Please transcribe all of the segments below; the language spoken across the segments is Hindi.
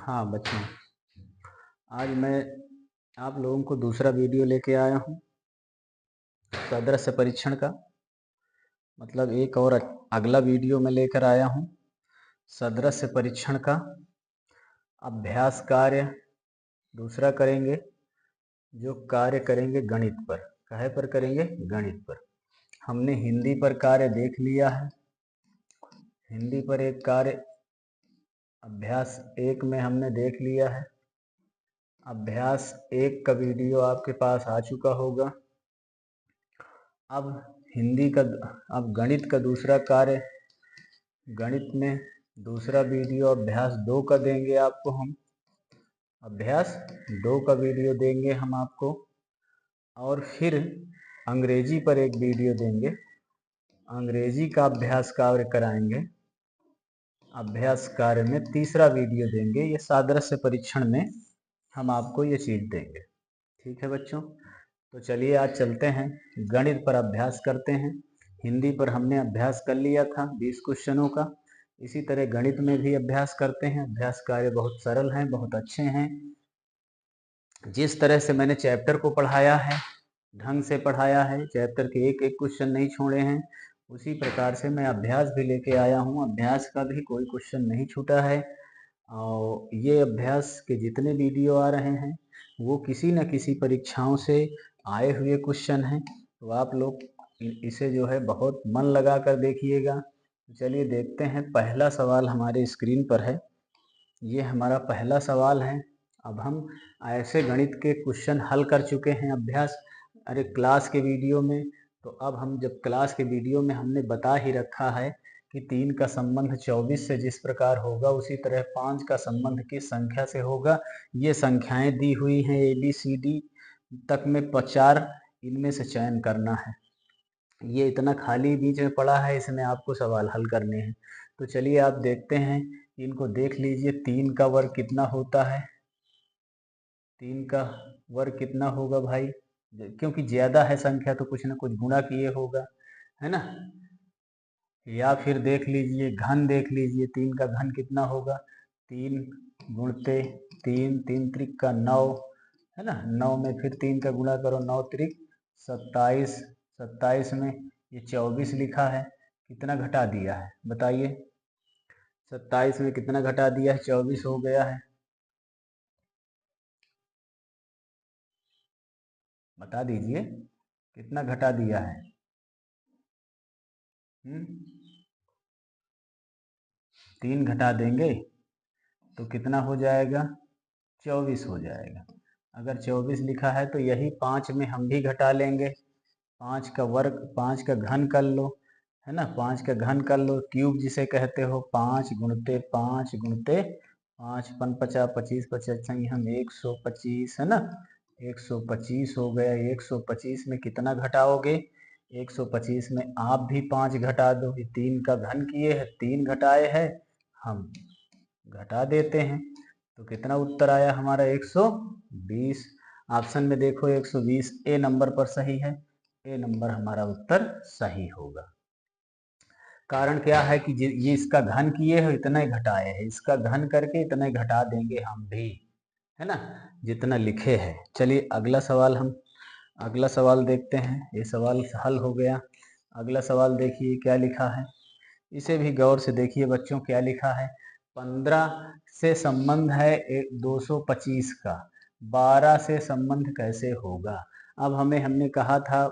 हाँ बच्चों, आज मैं आप लोगों को दूसरा वीडियो लेके आया हूँ सदृश परीक्षण का। मतलब एक और अगला वीडियो मैं लेकर आया हूँ सदृश परीक्षण का अभ्यास कार्य दूसरा करेंगे, जो कार्य करेंगे गणित पर। काहे पर करेंगे? गणित पर। हमने हिंदी पर कार्य देख लिया है। हिंदी पर एक कार्य अभ्यास 1 में हमने देख लिया है। अभ्यास 1 का वीडियो आपके पास आ चुका होगा। अब अब गणित का दूसरा कार्य, गणित में दूसरा वीडियो अभ्यास 2 का देंगे आपको हम। अभ्यास 2 का वीडियो देंगे हम आपको, और फिर अंग्रेजी पर एक वीडियो देंगे। अंग्रेजी का अभ्यास कार्य कराएंगे। अभ्यास कार्य में तीसरा वीडियो देंगे। ये सादृश्य परीक्षण में हम आपको ये चीज देंगे। ठीक है बच्चों, तो चलिए आज चलते हैं गणित पर अभ्यास करते हैं। हिंदी पर हमने अभ्यास कर लिया था 20 क्वेश्चनों का। इसी तरह गणित में भी अभ्यास करते हैं। अभ्यास कार्य बहुत सरल हैं, बहुत अच्छे हैं। जिस तरह से मैंने चैप्टर को पढ़ाया है, ढंग से पढ़ाया है, चैप्टर के एक एक क्वेश्चन नहीं छोड़े हैं, उसी प्रकार से मैं अभ्यास भी लेके आया हूँ। अभ्यास का भी कोई क्वेश्चन नहीं छूटा है। और ये अभ्यास के जितने वीडियो आ रहे हैं वो किसी न किसी परीक्षाओं से आए हुए क्वेश्चन हैं। तो आप लोग इसे जो है बहुत मन लगा कर देखिएगा। चलिए देखते हैं। पहला सवाल हमारे स्क्रीन पर है। ये हमारा पहला सवाल है। अब हम ऐसे गणित के क्वेश्चन हल कर चुके हैं अभ्यास क्लास के वीडियो में। तो अब हम जब क्लास के वीडियो में हमने बता ही रखा है कि 3 का संबंध 24 से जिस प्रकार होगा, उसी तरह 5 का संबंध किस संख्या से होगा। ये संख्याएं दी हुई हैं ABCD तक में 4, इनमें से चयन करना है। ये इतना खाली बीच में पड़ा है, इसमें आपको सवाल हल करने हैं। तो चलिए आप देखते हैं, इनको देख लीजिए। 3 का वर्ग कितना होता है? 3 का वर्ग कितना होगा भाई? क्योंकि ज्यादा है संख्या तो कुछ ना कुछ गुणा किए होगा, है ना। या फिर देख लीजिए घन, देख लीजिए 3 का घन कितना होगा। 3 गुणते 3, 3 त्रिक का 9, है ना। 9 में फिर 3 का गुणा करो, 9 त्रिक 27। 27 में ये 24 लिखा है, कितना घटा दिया है बताइए। 27 में कितना घटा दिया है? 24 हो गया है। बता दीजिए कितना घटा दिया है। 3 घटा देंगे तो कितना हो जाएगा? 24 हो जाएगा। अगर 24 लिखा है तो यही 5 में हम भी घटा लेंगे। 5 का वर्ग, 5 का घन कर लो, है ना। 5 का घन कर लो, क्यूब जिसे कहते हो। 5 गुणते 5 गुणते 5, 5 50 25 25 हम 125, है ना। 125 हो गया। 125 में कितना घटाओगे? 125 में आप भी 5 घटा दो। ये 3 का घन किए हैं, 3 घटाए हैं, हम घटा देते हैं। तो कितना उत्तर आया हमारा? 120। ऑप्शन में देखो 120 ए नंबर पर सही है। ए नंबर हमारा उत्तर सही होगा। कारण क्या है कि ये इसका घन किए हो, इतना ही घटाए है। इसका घन करके इतना ही घटा देंगे हम भी, है ना, जितना लिखे है। चलिए अगला सवाल देखते हैं। ये सवाल हल हो गया। अगला सवाल देखिए क्या लिखा है। इसे भी गौर से देखिए बच्चों, क्या लिखा है। 15 से संबंध है 225 का, 12 से संबंध कैसे होगा। अब हमने कहा था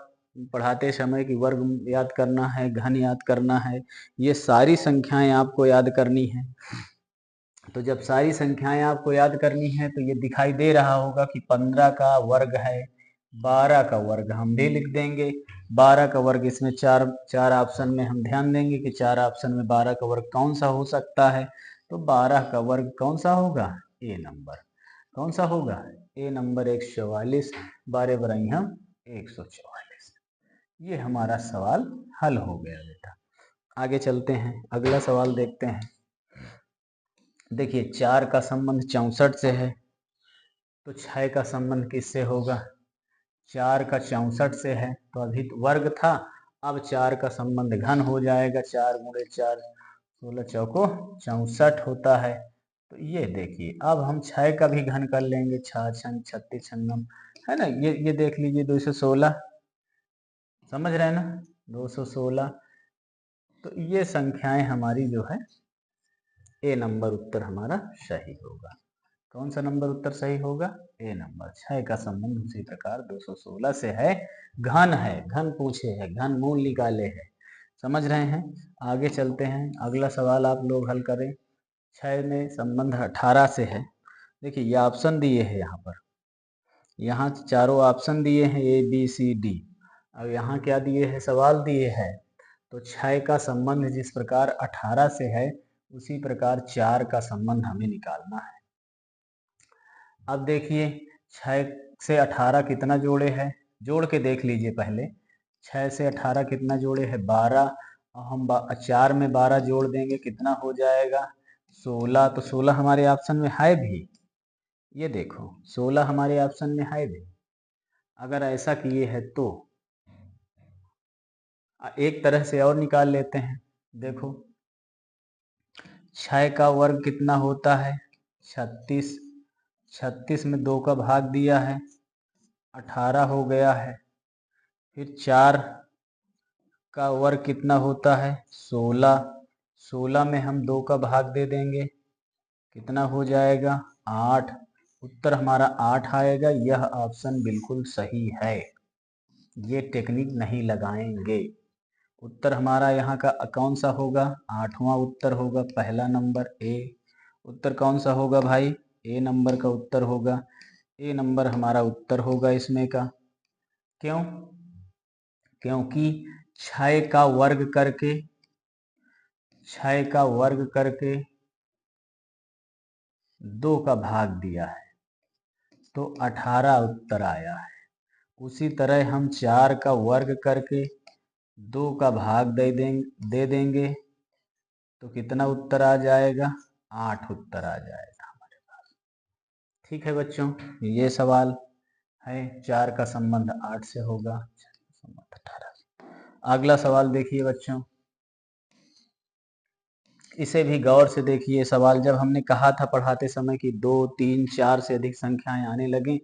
पढ़ाते समय कि वर्ग याद करना है, घन याद करना है, ये सारी संख्याएं आपको याद करनी है। तो जब सारी संख्याएं आपको याद करनी है तो ये दिखाई दे रहा होगा कि 15 का वर्ग है, 12 का वर्ग हम भी लिख देंगे। 12 का वर्ग, इसमें चार ऑप्शन में हम ध्यान देंगे कि 4 ऑप्शन में 12 का वर्ग कौन सा हो सकता है। तो 12 का वर्ग कौन सा होगा? ए नंबर। कौन सा होगा? ए नंबर 144। 12 बराई हम 144। ये हमारा सवाल हल हो गया बेटा। आगे चलते हैं, अगला सवाल देखते हैं। देखिए 4 का संबंध 64 से है, तो 6 का संबंध किससे होगा? 4 का 64 से है, तो अभी वर्ग था, अब 4 का संबंध घन हो जाएगा। 4 गुणे 4 16 चौको 64 होता है। तो ये देखिए, अब हम 6 का भी घन कर लेंगे, 6 छंग 36 छंगम, है ना। ये देख लीजिए 216, समझ रहे हैं ना, 216। तो ये संख्याएं हमारी जो है, ए नंबर उत्तर हमारा सही होगा। कौन सा नंबर उत्तर सही होगा? ए नंबर। 6 का संबंध उसी प्रकार 216 से है, घन है, घन पूछे है, घन मूल निकाले है। समझ रहे हैं? आगे चलते हैं, अगला सवाल आप लोग हल करें। 6 में संबंध 18 से है। देखिए ये ऑप्शन दिए हैं यहाँ पर, यहाँ चारों ऑप्शन दिए हैं ए बी सी डी। अब यहाँ क्या दिए हैं? सवाल दिए हैं। तो 6 का संबंध जिस प्रकार 18 से है, उसी प्रकार 4 का संबंध हमें निकालना है। अब देखिए 6 से 18 कितना जोड़े है, जोड़ के देख लीजिए पहले। 6 से 18 कितना जोड़े है? 12। और हम 4 में 12 जोड़ देंगे, कितना हो जाएगा? 16। तो 16 हमारे ऑप्शन में है भी, ये देखो 16 हमारे ऑप्शन में है भी। अगर ऐसा किए है तो एक तरह से और निकाल लेते हैं। देखो 6 का वर्ग कितना होता है? 36। 36 में 2 का भाग दिया है, 18 हो गया है। फिर 4 का वर्ग कितना होता है? 16। 16 में हम 2 का भाग दे देंगे, कितना हो जाएगा? 8। उत्तर हमारा 8 आएगा। यह ऑप्शन बिल्कुल सही है, ये टेक्निक नहीं लगाएंगे। उत्तर हमारा यहाँ का कौन सा होगा? 8वां उत्तर होगा, पहला नंबर ए। उत्तर कौन सा होगा भाई? ए नंबर का उत्तर होगा। ए नंबर हमारा उत्तर होगा इसमें का। क्यों? क्योंकि 6 का वर्ग करके, 6 का वर्ग करके 2 का भाग दिया है, तो 18 उत्तर आया है। उसी तरह हम 4 का वर्ग करके 2 का भाग दे देंगे, तो कितना उत्तर आ जाएगा? 8 उत्तर आ जाएगा हमारे पास। ठीक है बच्चों, ये सवाल है, 4 का संबंध 8 से होगा, 6 का संबंध 18 से। अगला सवाल देखिए बच्चों, इसे भी गौर से देखिए सवाल। जब हमने कहा था पढ़ाते समय कि 2, 3, 4 से अधिक संख्याएं आने लगे,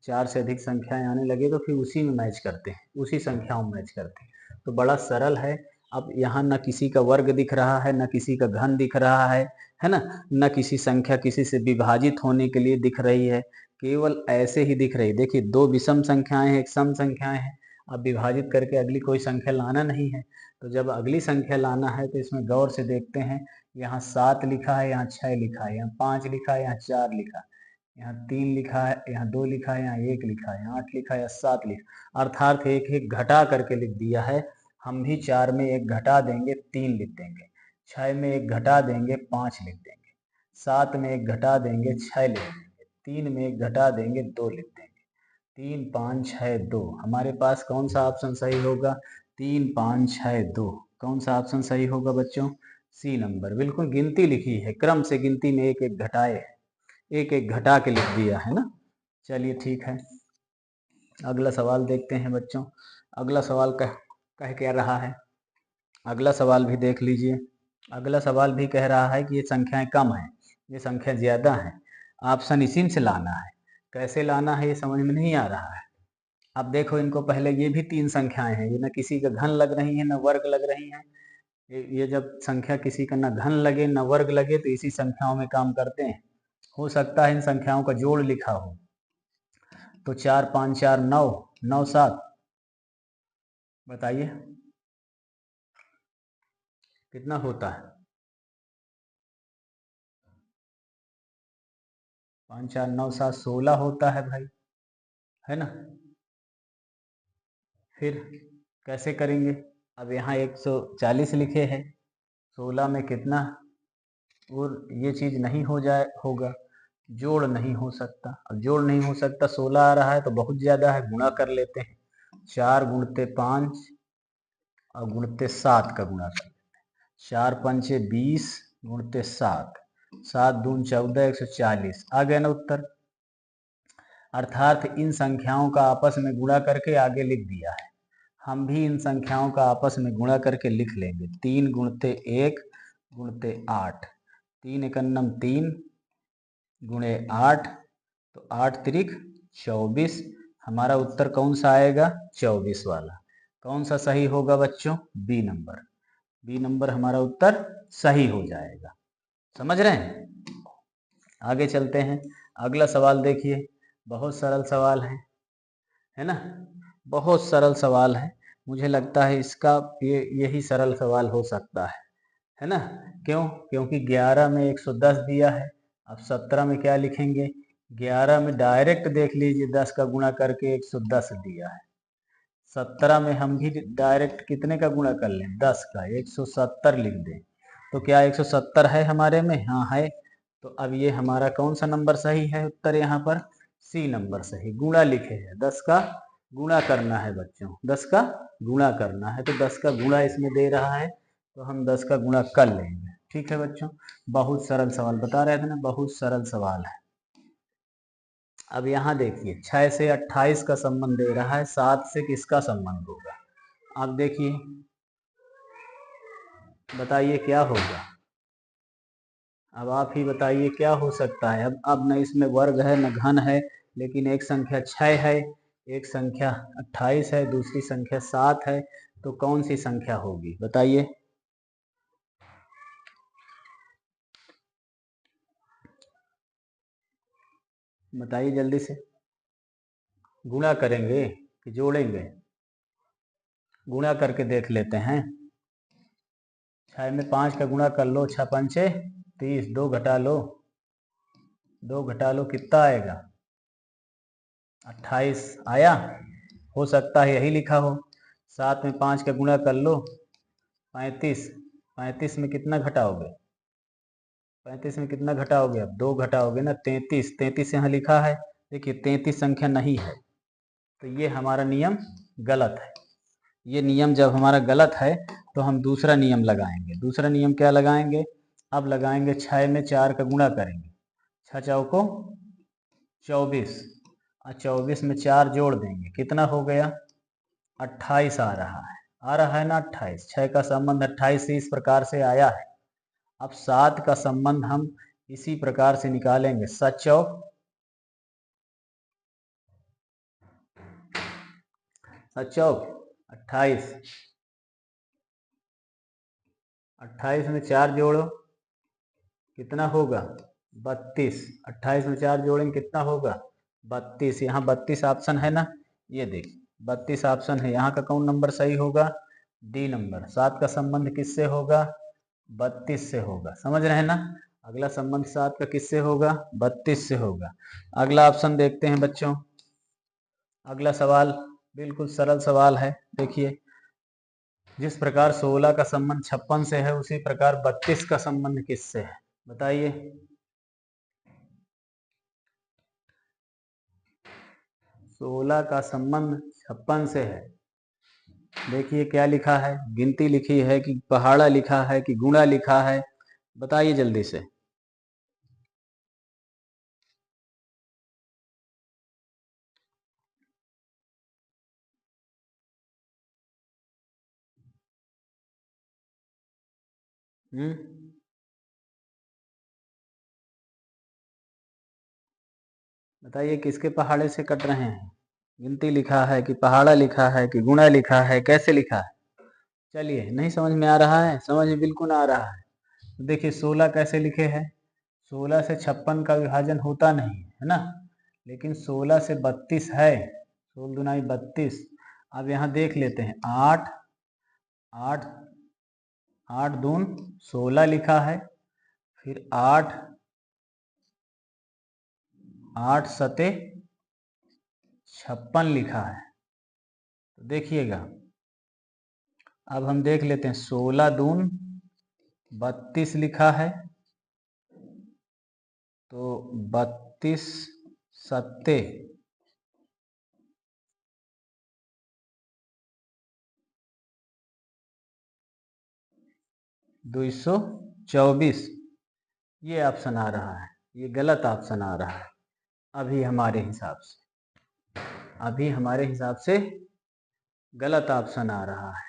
4 से अधिक संख्याएं आने लगे, तो फिर उसी में मैच करते हैं, उसी संख्याओं में मैच करते हैं। तो बड़ा सरल है। अब यहाँ न किसी का वर्ग दिख रहा है, न किसी का घन दिख रहा है ना, न किसी संख्या किसी से विभाजित होने के लिए दिख रही है, केवल ऐसे ही दिख रही है। देखिए 2 विषम संख्याएं हैं, एक सम संख्याएं हैं। अब विभाजित करके अगली कोई संख्या लाना नहीं है, तो जब अगली संख्या लाना है तो इसमें गौर से देखते हैं। यहाँ 7 लिखा है, यहाँ 6 लिखा है, यहाँ 5 लिखा है, यहाँ 4 लिखा है, यहाँ 3 लिखा है, यहाँ 2 लिखा है, यहाँ 1 लिखा है, यहाँ 8 लिखा है, यहाँ 7 लिखा, अर्थात एक एक घटा करके लिख दिया है। हम भी 4 में 1 घटा देंगे, 3 लिख देंगे। 6 में 1 घटा देंगे, 5 लिख देंगे। 7 में 1 घटा देंगे, 6 लिख देंगे। 3 में 1 घटा देंगे, 2 लिख देंगे। 3, 5, 6, 2 हमारे पास कौन सा ऑप्शन सही होगा? 3, 5, 6, 2 कौन सा ऑप्शन सही होगा बच्चों? C number. बिल्कुल गिनती लिखी है, क्रम से गिनती में एक एक घटाए, एक एक घटा के लिख दिया है ना। चलिए ठीक है, अगला सवाल देखते हैं बच्चों। अगला सवाल कह क्या रहा है, अगला सवाल भी देख लीजिए। अगला सवाल भी कह रहा है कि ये संख्याएं कम है, ये संख्या ज्यादा है। ऑप्शन इसी से लाना है, कैसे लाना है ये समझ में नहीं आ रहा है। अब देखो इनको, पहले ये भी 3 संख्याएं हैं, ये न किसी का घन लग रही है न वर्ग लग रही हैं। ये जब संख्या किसी का न घन लगे न वर्ग लगे, तो इसी संख्याओं में काम करते हैं। हो सकता है इन संख्याओं का जोड़ लिखा हो, तो 4, 5, 4, 9, 9, 7, बताइए कितना होता है? 5, 4, 9, 7, 16 होता है भाई, है ना। फिर कैसे करेंगे? अब यहाँ 140 लिखे हैं, 16 में कितना, और ये चीज नहीं हो जाए होगा, जोड़ नहीं हो सकता। अब जोड़ नहीं हो सकता, 16 आ रहा है तो बहुत ज्यादा है, गुणा कर लेते हैं। 4 गुणते 5 और गुणते 7 का गुणा कर लेते हैं। 4 पंचे 20 गुणते 7, 7 दून 14, 140 आ गया ना उत्तर। अर्थात इन संख्याओं का आपस में गुणा करके आगे लिख दिया है। हम भी इन संख्याओं का आपस में गुणा करके लिख लेंगे। 3 गुणते 1 गुणते 8, 3 एकन्नम 3, गुणे 8, तो 8 त्रिक 24। हमारा उत्तर कौन सा आएगा? 24 वाला। कौन सा सही होगा बच्चों? B number. बी नंबर हमारा उत्तर सही हो जाएगा। समझ रहे हैं? आगे चलते हैं। अगला सवाल देखिए, बहुत सरल सवाल है ना? बहुत सरल सवाल है। मुझे लगता है इसका यही सरल सवाल हो सकता है ना? क्यों? क्योंकि 11 में 110 दिया है। अब 17 में क्या लिखेंगे? 11 में डायरेक्ट देख लीजिए 10 का गुणा करके 110 दिया है। 17 में हम भी डायरेक्ट कितने का गुणा कर लें? 10 का, 170 लिख दें। तो क्या 170 है हमारे में? हाँ है। तो अब ये हमारा कौन सा नंबर सही है? उत्तर यहाँ पर सी नंबर सही। गुणा लिखे है, 10 का गुणा करना है बच्चों, 10 का गुणा करना है। तो 10 का गुणा इसमें दे रहा है, तो हम 10 का गुणा कर लेंगे। ठीक है बच्चों, बहुत सरल सवाल बता रहे थे ना, बहुत सरल सवाल है। अब यहाँ देखिए 6 से 28 का संबंध दे रहा है, 7 से किसका संबंध होगा? आप देखिए, बताइए क्या होगा? अब आप ही बताइए क्या हो सकता है? अब न इसमें वर्ग है न घन है, लेकिन एक संख्या 6 है, एक संख्या 28 है, दूसरी संख्या 7 है। तो कौन सी संख्या होगी? बताइए। बताइए जल्दी से। गुणा करेंगे कि जोड़ेंगे? गुणा करके देख लेते हैं। 6 में 5 का गुणा कर लो, 6 पंचे 30, 2 घटा लो, 2 घटा लो, कितना आएगा? 28 आया। हो सकता है यही लिखा हो। 7 में 5 का गुणा कर लो, 35, 35 में कितना घटाओगे? 35 में कितना घटाओगे? अब 2 घटाओगे ना, 33, 33 यहाँ लिखा है। देखिए 33 संख्या नहीं है, तो ये हमारा नियम गलत है। ये नियम जब हमारा गलत है तो हम दूसरा नियम लगाएंगे। दूसरा नियम क्या लगाएंगे? अब लगाएंगे 6 में 4 का गुणा करेंगे, 6 चौको 24, और 24 में 4 जोड़ देंगे, कितना हो गया? 28 आ रहा है ना? 28, 6 का संबंध 28 से इस प्रकार से आया है। अब 7 का संबंध हम इसी प्रकार से निकालेंगे, 7 चौक 28, 28 में 4 जोड़ो, कितना होगा? 32। 28 में 4 जोड़ेंगे, कितना होगा? 32। यहाँ 32 ऑप्शन है ना, ये देखिए 32 ऑप्शन है। यहाँ का कौन नंबर सही होगा? D number. 7 का संबंध किससे होगा? 32 से होगा। समझ रहे हैं ना? अगला संबंध 7 का किससे होगा? 32 से होगा। अगला ऑप्शन देखते हैं बच्चों। अगला सवाल बिल्कुल सरल सवाल है। देखिए, जिस प्रकार 16 का संबंध 56 से है, उसी प्रकार 32 का संबंध किससे है? बताइए। 16 का संबंध 56 से है। देखिए क्या लिखा है? गिनती लिखी है कि पहाड़ा लिखा है कि गुणा लिखा है? बताइए जल्दी से। बताइए किसके पहाड़े से कट रहे हैं? गिनती लिखा है कि पहाड़ा लिखा है कि गुणा लिखा है, कैसे लिखा है? चलिए, नहीं समझ में आ रहा है? समझ में बिल्कुल आ रहा है। तो देखिए 16 कैसे लिखे हैं? 16 से 56 का विभाजन होता नहीं है ना, लेकिन 16 से 32 है। 16 दुनाई 32। अब यहाँ देख लेते हैं, 8 8 8 दून 16 लिखा है, फिर 8 8 सते 56 लिखा है। तो देखिएगा, अब हम देख लेते हैं, 16 दून 32 लिखा है, तो 32 सत्ते 224। ये ऑप्शन आ रहा है, ये गलत ऑप्शन आ रहा है। अभी हमारे हिसाब से, अभी हमारे हिसाब से गलत ऑप्शन आ रहा है।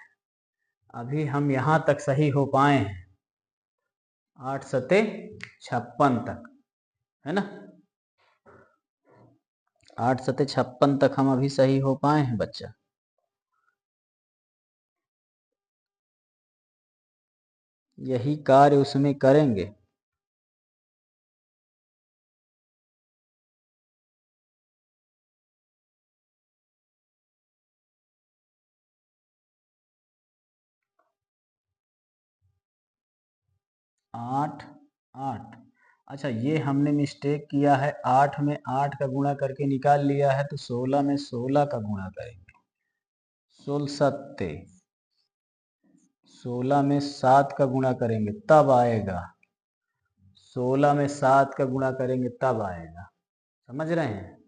अभी हम यहाँ तक सही हो पाए हैं, 8 सते 56 तक, है ना। 8 सते 56 तक हम अभी सही हो पाए हैं बच्चा। यही कार्य उसमें करेंगे। आठ आठ, अच्छा ये हमने मिस्टेक किया है, 8 में 8 का गुणा करके निकाल लिया है, तो 16 में 16 का गुणा करेंगे। 16 16 में 7 का गुणा करेंगे तब आएगा। 16 में 7 का गुणा करेंगे तब आएगा। समझ रहे हैं।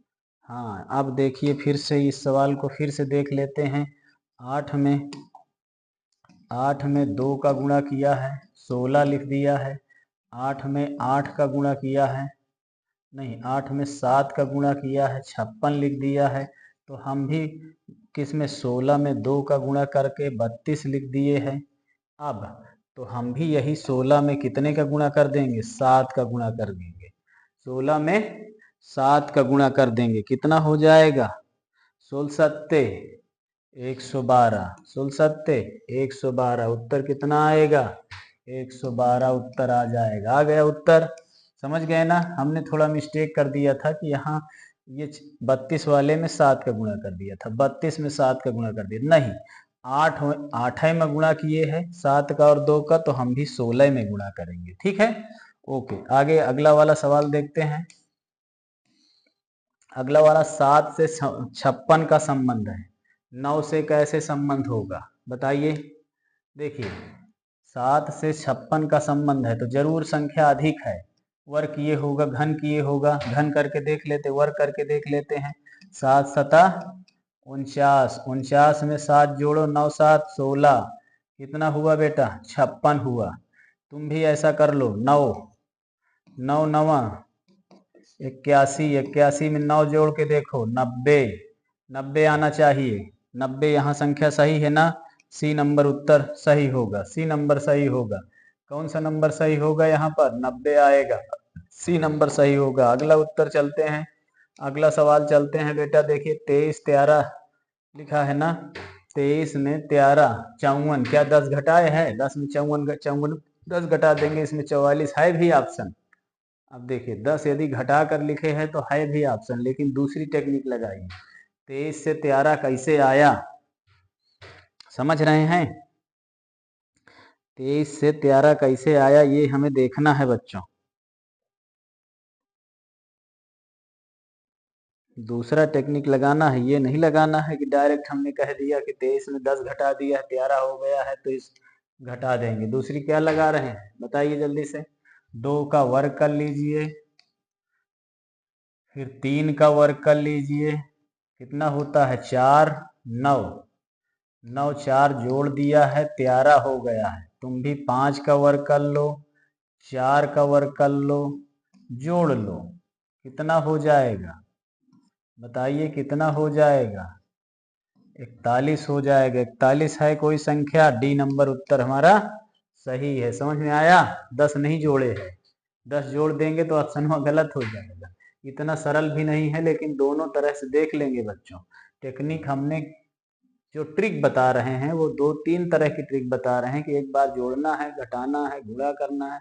हाँ, अब देखिए फिर से इस सवाल को फिर से देख लेते हैं। 8 में 2 का गुणा किया है, 16 लिख दिया है। 8 में 8 का गुणा किया है, नहीं 8 में 7 का गुणा किया है, 56 लिख दिया है। तो हम भी किस में 16 में 2 का गुणा करके 32 लिख दिए हैं। अब तो हम भी यही 16 में कितने का गुणा कर देंगे, 7 का गुणा कर देंगे। 16 में 7 का गुणा कर देंगे, कितना हो जाएगा, 16 सत्ते 112, 16 सत्ते 112, उत्तर कितना आएगा, 112 उत्तर आ जाएगा। आ गया उत्तर, समझ गए ना। हमने थोड़ा मिस्टेक कर दिया था कि यहाँ ये 32 वाले में 7 का गुणा कर दिया था, 32 में 7 का गुणा कर दिया, नहीं 8 में गुणा किए हैं 7 का और 2 का, तो हम भी 16 में गुणा करेंगे। ठीक है, ओके। आगे अगला वाला सवाल देखते हैं। अगला वाला 7 से 56 का संबंध है, 9 से कैसे संबंध होगा बताइए। देखिए 7 से 56 का संबंध है तो जरूर संख्या अधिक है, वर्ग किए होगा, घन किए होगा, घन करके देख लेते, वर्ग करके देख लेते हैं। 7 सता 49, 49 में 7 जोड़ो, 9 7 16, कितना हुआ बेटा, 56 हुआ। तुम भी ऐसा कर लो, 9 9 9 81, 81 में 9 जोड़ के देखो, 90, 90 आना चाहिए, 90 यहाँ संख्या सही है ना, सी नंबर उत्तर सही होगा, सी नंबर सही होगा। कौन सा नंबर सही होगा यहाँ पर, 90 आएगा, सी नंबर सही होगा। अगला उत्तर चलते हैं, अगला सवाल चलते हैं बेटा। देखिए 23 13 लिखा है ना, 23 में 13 54, क्या 10 घटाए है, 10 में 54 10 घटा देंगे, इसमें 44 है भी ऑप्शन। अब देखिए 10 यदि घटा कर लिखे हैं तो है भी ऑप्शन, लेकिन दूसरी टेक्निक लगाइए। 23 से 13 कैसे आया, समझ रहे हैं, 23 से 13 कैसे आया ये हमें देखना है बच्चों। दूसरा टेक्निक लगाना है, ये नहीं लगाना है कि डायरेक्ट हमने कह दिया कि 23 में 10 घटा दिया 13 हो गया है तो इस घटा देंगे। दूसरी क्या लगा रहे हैं बताइए जल्दी से। 2 का वर्ग कर लीजिए, फिर 3 का वर्ग कर लीजिए, कितना होता है 4 9, 9 4 जोड़ दिया है 13 हो गया है। तुम भी 5 का वर्ग कर लो, 4 का वर्ग कर लो, जोड़ लो, कितना हो जाएगा बताइए, कितना हो जाएगा, 41 हो जाएगा। 41 है कोई संख्या, डी नंबर उत्तर हमारा सही है। समझ में आया, 10 नहीं जोड़े हैं, 10 जोड़ देंगे तो ऑप्शन में गलत हो जाएगा। इतना सरल भी नहीं है, लेकिन दोनों तरह से देख लेंगे बच्चों। टेक्निक हमने जो ट्रिक बता रहे हैं वो 2-3 तरह की ट्रिक बता रहे हैं कि एक बार जोड़ना है, घटाना है, गुणा करना है,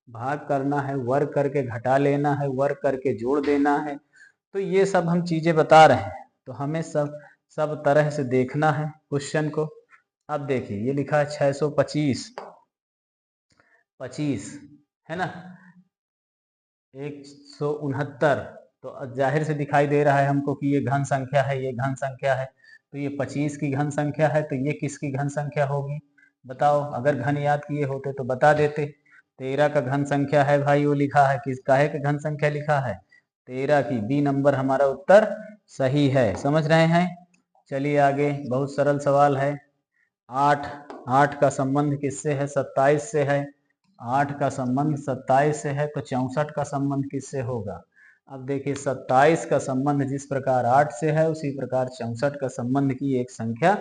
भाग करना है, वर्ग करके घटा लेना है, वर्ग करके जोड़ देना है। तो ये सब हम चीजें बता रहे हैं, तो हमें सब तरह से देखना है क्वेश्चन को। अब देखिए ये लिखा है 625 25 है ना, 169, तो जाहिर से दिखाई दे रहा है हमको कि ये घन संख्या है, ये घन संख्या है। तो ये 25 की घन संख्या है, तो ये किसकी घन संख्या होगी बताओ। अगर घन याद किए होते तो बता देते। 13 का घन संख्या है भाई, वो लिखा है, किस काहे का घन संख्या लिखा है, 13 की, बी नंबर हमारा उत्तर सही है। समझ रहे हैं। चलिए आगे, बहुत सरल सवाल है। 8 8 का संबंध किससे है, 27 से है। 8 का संबंध 27 से है, तो 64 का संबंध किससे होगा। अब देखिए 27 का संबंध जिस प्रकार 8 से है, उसी प्रकार 64 का संबंध की एक संख्या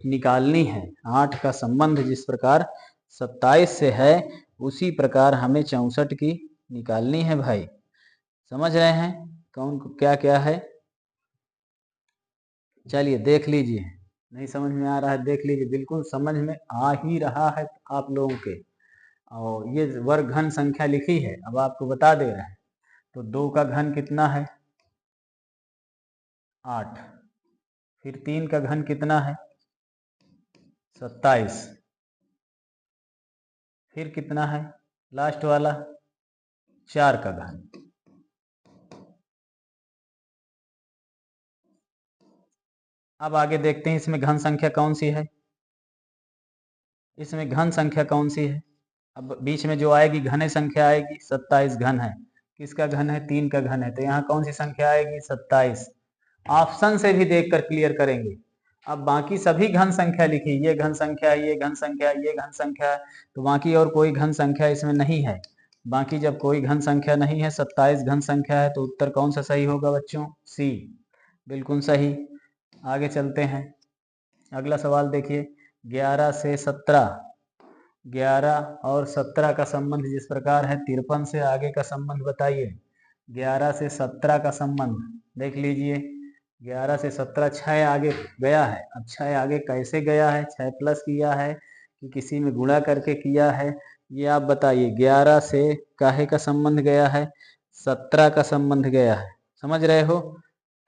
निकालनी है। 8 का संबंध जिस प्रकार 27 से है, उसी प्रकार हमें 64 की निकालनी है भाई। समझ रहे हैं कौन क्या क्या है? चलिए देख लीजिए, नहीं समझ में आ रहा है देख लीजिए, बिल्कुल समझ में आ ही रहा है आप लोगों के। और ये वर्ग घन संख्या लिखी है, अब आपको बता दे रहे हैं। तो 2 का घन कितना है? 8। फिर 3 का घन कितना है? 27। फिर कितना है लास्ट वाला? 4 का घन। अब आगे देखते हैं इसमें घन संख्या कौन सी है। इसमें घन संख्या कौन सी है? अब बीच में जो आएगी घने संख्या आएगी, 27 घन है। किसका घन है? 3 का घन है। तो यहाँ कौन सी संख्या आएगी? 27। ऑप्शन से भी देखकर क्लियर करेंगे। अब बाकी सभी घन संख्या लिखी, ये घन संख्या है, ये घन संख्या है, ये घन संख्या है, तो बाकी और कोई घन संख्या इसमें नहीं है। बाकी जब कोई घन संख्या नहीं है, 27 घन संख्या है, तो उत्तर कौन सा सही होगा बच्चों? सी, बिल्कुल सही। आगे चलते हैं, अगला सवाल देखिए। 11 से 17, 11 और 17 का संबंध जिस प्रकार है, 53 से आगे का संबंध बताइए। 11 से 17 का संबंध देख लीजिए। 11 से 17 6 आगे गया है। अब 6 आगे कैसे गया है? 6 प्लस किया है कि किसी में गुणा करके किया है, ये आप बताइए। 11 से काहे का संबंध गया है? 17 का संबंध गया है। समझ रहे हो?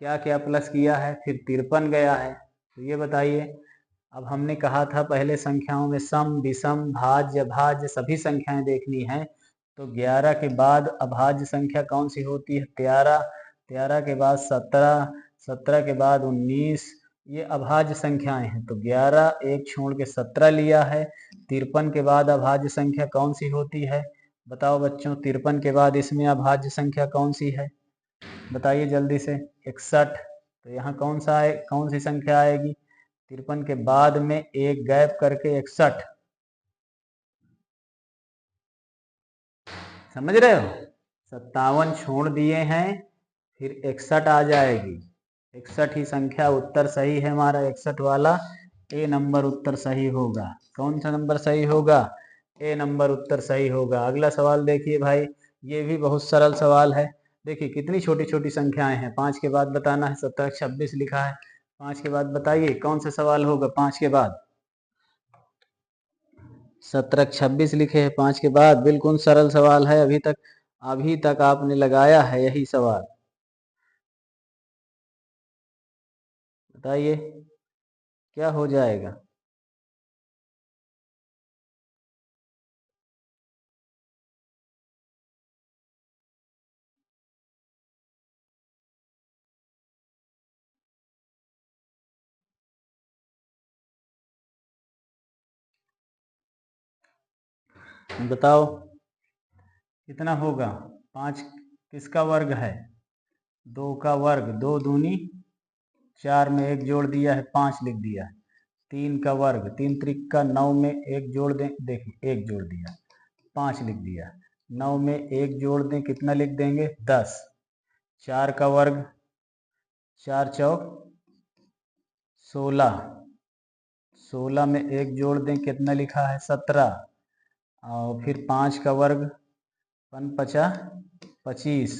क्या क्या प्लस किया है? फिर 53 गया है। तो ये बताइए। अब हमने कहा था पहले संख्याओं में सम, विषम, भाज्य, अभाज्य सभी संख्याएं देखनी है। तो 11 के बाद अभाज्य संख्या कौन सी होती है? 13। 13 के बाद 17, 17 के बाद 19, ये अभाज्य संख्याएं हैं। तो 11 एक छोड़ के 17 लिया है। 53 के बाद अभाज्य संख्या कौन सी होती है? बताओ बच्चों, 53 के बाद इसमें अभाज्य संख्या कौन सी है? बताइए जल्दी से। 61। तो यहाँ कौन सा है, कौन सी संख्या आएगी? 53 के बाद में एक गैप करके 61। समझ रहे हो? 57 छोड़ दिए हैं, फिर 61 आ जाएगी। 61 ही संख्या उत्तर सही है हमारा, 61 वाला ए नंबर उत्तर सही होगा। कौन सा नंबर सही होगा? ए नंबर उत्तर सही होगा। अगला सवाल देखिए भाई, ये भी बहुत सरल सवाल है। देखिए कितनी छोटी छोटी संख्याएं हैं। 5 के बाद बताना है, 17 26 लिखा है। 5 के बाद बताइए कौन सा सवाल होगा? 5 के बाद 17 26 लिखे हैं। 5 के बाद बिल्कुल सरल सवाल है। अभी तक आपने लगाया है यही सवाल। बताइए क्या हो जाएगा? बताओ कितना होगा? 5 किसका वर्ग है? 2 का वर्ग, 2 दूनी 4 में 1 जोड़ दिया है, 5 लिख दिया। 3 का वर्ग, 3 त्रिक 9 में 1 जोड़ दें, देखिए 1 जोड़ दिया, 5 लिख दिया। 9 में 1 जोड़ दें, कितना लिख देंगे? 10। 4 का वर्ग, 4 चौक 16, 16 में 1 जोड़ दें, कितना लिखा है? 17। और फिर 5 का वर्ग, 5 पचा 25,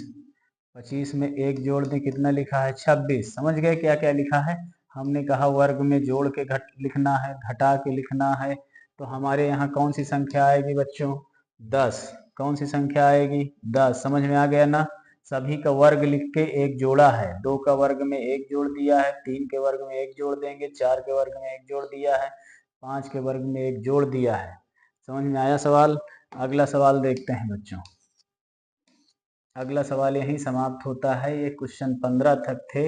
25 में 1 जोड़ दें, कितना लिखा है? 26। समझ गए क्या क्या लिखा है? हमने कहा वर्ग में जोड़ के घट लिखना है, घटा के लिखना है। तो हमारे यहाँ कौन सी संख्या आएगी बच्चों? 10। कौन सी संख्या आएगी? 10। समझ में आ गया ना? सभी का वर्ग लिख के एक जोड़ा है। 2 का वर्ग में 1 जोड़ दिया है, 3 के वर्ग में 1 जोड़ देंगे, 4 के वर्ग में 1 जोड़ दिया है, 5 के वर्ग में 1 जोड़ दिया है। समझ में आया सवाल? अगला सवाल देखते हैं बच्चों। अगला सवाल यहीं समाप्त होता है। ये क्वेश्चन 15 तक थे।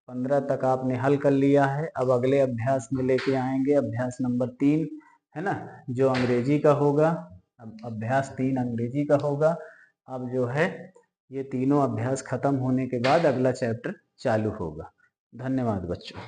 15 तक आपने हल कर लिया है। अब अगले अभ्यास में लेके आएंगे अभ्यास नंबर 3, है ना, जो अंग्रेजी का होगा। अब अभ्यास 3 अंग्रेजी का होगा। अब जो है ये तीनों अभ्यास खत्म होने के बाद अगला चैप्टर चालू होगा। धन्यवाद बच्चों।